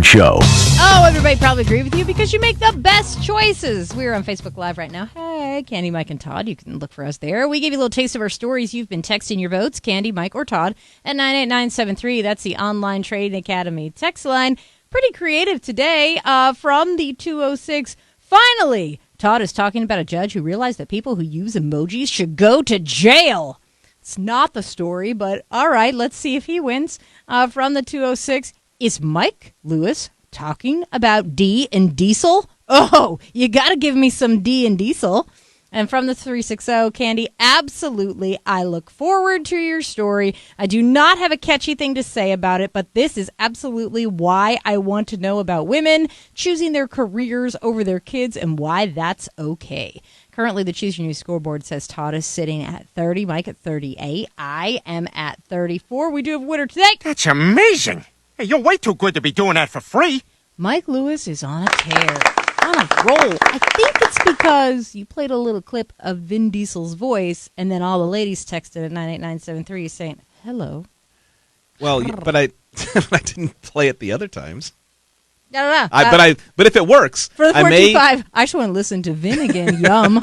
Show. Oh, everybody probably agree with you because you make the best choices. We're on Facebook Live right now. Hey, Candy, Mike, and Todd. You can look for us there. We gave you a little taste of our stories. You've been texting your votes, Candy, Mike, or Todd, at 98973. That's the Online Trading Academy text line. Pretty creative today from the 206. Finally, Todd is talking about a judge who realized that people who use emojis should go to jail. It's not the story, but all right, let's see if he wins. From the 206, is Mike Lewis talking about D and Diesel? Oh, you got to give me some D and Diesel. And from the 360, Candy, absolutely. I look forward to your story. I do not have a catchy thing to say about it, but this is absolutely why I want to know about women choosing their careers over their kids and why that's okay. Currently, the Choose Your New scoreboard says Todd is sitting at 30, Mike at 38. I am at 34. We do have a winner today. That's amazing. Hey, you're way too good to be doing that for free. Mike Lewis is on a tear. On a roll. I think it's because you played a little clip of Vin Diesel's voice, and then all the ladies texted at 98973 saying, hello. Well, but I didn't play it the other times. No. But if it works, for the 425, I just want to listen to Vin again. Yum.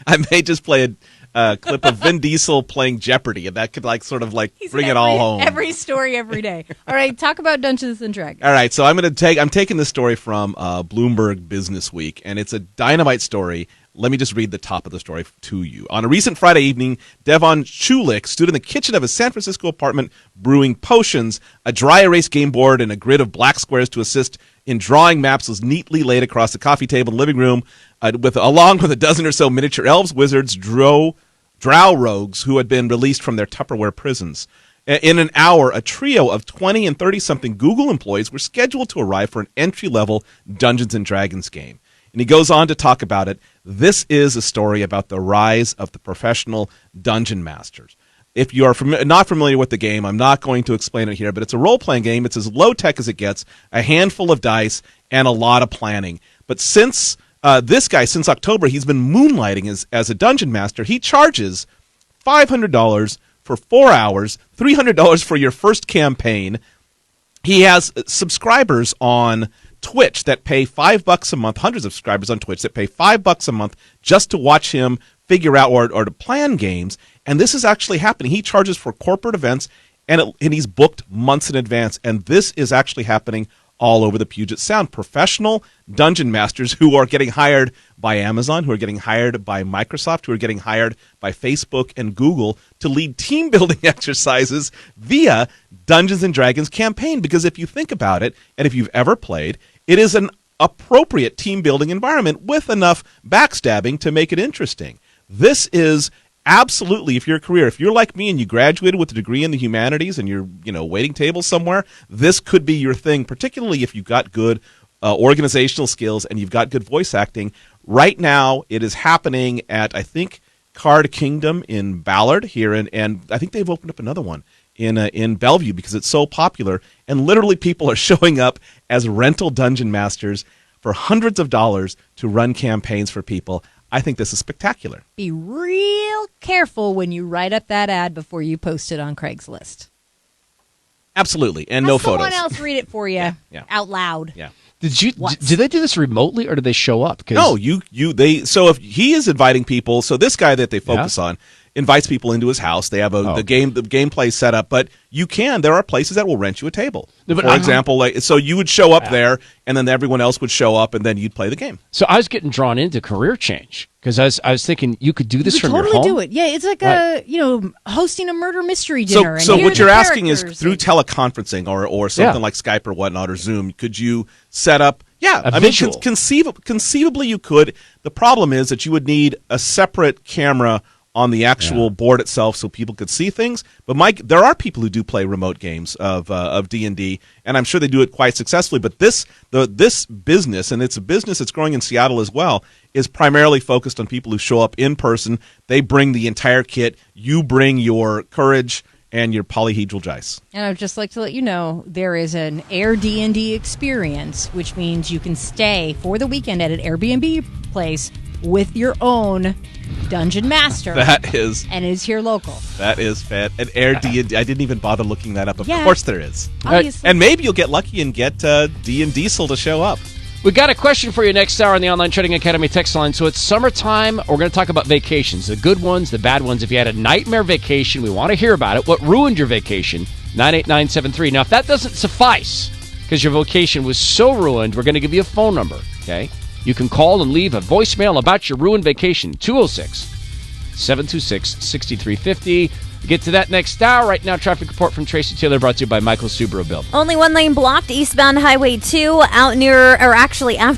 I may just play a clip of Vin Diesel playing Jeopardy, and that could bring it all home. Every story, every day. All right, talk about Dungeons and Dragons. All right, so I'm taking this story from Bloomberg Business Week, and it's a dynamite story. Let me just read the top of the story to you. On a recent Friday evening, Devon Chulik stood in the kitchen of his San Francisco apartment brewing potions. A dry erase game board and a grid of black squares to assist in drawing maps was neatly laid across the coffee table in the living room, along with a dozen or so miniature elves, wizards, drow rogues who had been released from their Tupperware prisons. In an hour, a trio of 20 and 30-something Google employees were scheduled to arrive for an entry-level Dungeons & Dragons game. And he goes on to talk about it. This is a story about the rise of the professional dungeon masters. If you are not familiar with the game, I'm not going to explain it here, but it's a role-playing game. It's as low-tech as it gets, a handful of dice, and a lot of planning. But since since October, he's been moonlighting as a dungeon master. He charges $500 for 4 hours, $300 for your first campaign. He has subscribers on Twitch that pay $5 a month, hundreds of subscribers on Twitch that pay $5 a month just to watch him figure out or to plan games. And this is actually happening. He charges for corporate events, and he's booked months in advance. And this is actually happening all over the Puget Sound. Professional dungeon masters who are getting hired by Amazon, who are getting hired by Microsoft, who are getting hired by Facebook and Google to lead team building exercises via Dungeons & Dragons campaign. Because if you think about it, and if you've ever played, it is an appropriate team building environment with enough backstabbing to make it interesting. This is absolutely, if you're like me and you graduated with a degree in the humanities and you're, waiting tables somewhere, this could be your thing, particularly if you've got good organizational skills and you've got good voice acting. Right now, it is happening at, I think, Card Kingdom in Ballard here, and I think they've opened up another one in Bellevue because it's so popular, and literally people are showing up as rental dungeon masters for hundreds of dollars to run campaigns for people. I think this is spectacular. Be real careful when you write up that ad before you post it on Craigslist. Absolutely, and no photos. Someone else read it for you out loud. Yeah. Did they do this remotely or did they show up? No, so if he is inviting people, so this guy that they focus on invites people into his house. They have the gameplay set up, but there are places that will rent you a table. No, for example, so you would show up there, and then everyone else would show up, and then you'd play the game. So I was getting drawn into career change because I was thinking you could do this from your home. Totally do it. Yeah, it's like hosting a murder mystery dinner. So what you're asking is through teleconferencing or something like Skype or whatnot or Zoom, could you set up? Yeah, visual. Conceivably you could. The problem is that you would need a separate camera on the actual board itself so people could see things. But Mike, there are people who do play remote games of D&D, and I'm sure they do it quite successfully. But this business, and it's a business that's growing in Seattle as well, is primarily focused on people who show up in person. They bring the entire kit. You bring your courage and your polyhedral dice. And I'd just like to let you know, there is an Air D&D experience, which means you can stay for the weekend at an Airbnb place with your own Dungeon Master. That is. And it is here local. That is fat. And Air D&D. I didn't even bother looking that up. Of Yeah. course there is. Obviously. And maybe you'll get lucky and get D and Diesel to show up. We got a question for you next hour on the Online Trading Academy text line. So it's summertime. We're going to talk about vacations, the good ones, the bad ones. If you had a nightmare vacation, we want to hear about it. What ruined your vacation? 98973. Now, if that doesn't suffice, because your vacation was so ruined, we're going to give you a phone number, okay? You can call and leave a voicemail about your ruined vacation, 206-726-6350. Get to that next hour. Right now, traffic report from Tracy Taylor brought to you by Michael Subaru Build. Only one lane blocked eastbound Highway 2 out near, or actually after